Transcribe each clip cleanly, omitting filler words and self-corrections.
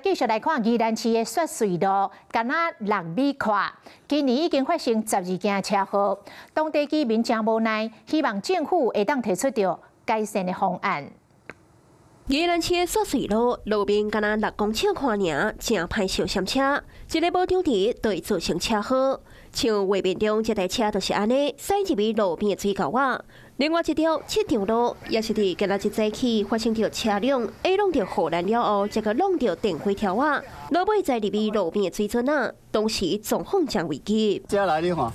继续来看宜兰市的雪隧路，敢若6米宽，今年已经发生12件车祸，当地居民真无奈，希望政府会当提出到改善的方案。宜兰市的雪隧路路面敢若6公尺宽尔，真歹受险车，一个无张持就会造成车祸。像画面中这台车就是安尼驶入去路边的水沟啊。另外一条7条路也是伫今仔日早起发生着车辆下弄着护栏了后，再个弄着电灰条啊，落尾再入去路边的水樽啊，当时状况真危急。这来你看。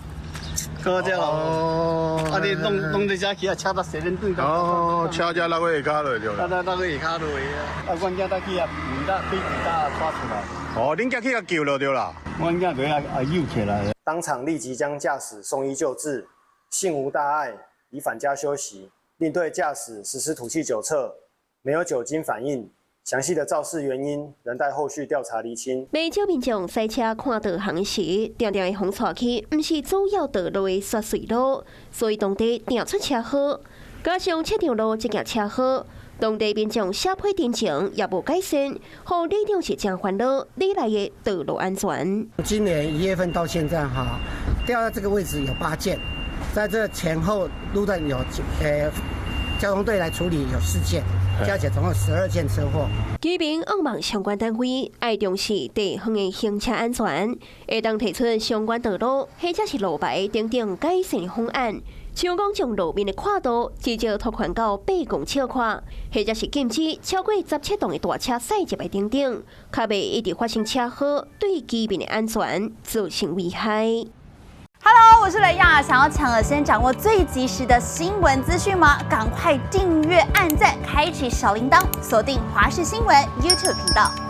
哥这哦，啊你弄这只去啊，车到7点钟。哦，车只落去下骹落就了。落去下骹落去啊，啊，阮囝搭去啊，唔得被打抓出来。哦，恁家去甲救了对啦。阮囝就游起来了。当场立即将驾驶送医救治，幸无大碍，已返家休息，并对驾驶实施吐气酒测，没有酒精反应。 详细的肇事原因仍待后续调查厘清。不少民众赛车看导航时，常常会风错去，不是主要道路的雪隧路，所以当地定出车祸。加上7条路这件车祸，当地民众社会定情也无改善，互里长是真烦恼历来的道路安全。今年1月份到现在哈，掉到这个位置有8件，在这前后路段有交通队来处理有4件。 加起来总共12件车祸。居民望望相关单位爱重视地方的行车安全，会当提出相关道路或者是路牌等改善方案，像讲将路面的宽度至少拓宽到8公尺宽，或者是禁止超过17吨的大车驶入来等，较袂一直发生车祸，对居民的安全造成危害。 Hello， 我是雷亚。想要抢先掌握最及时的新闻资讯吗？赶快订阅、按赞、开启小铃铛，锁定华视新闻 YouTube 频道。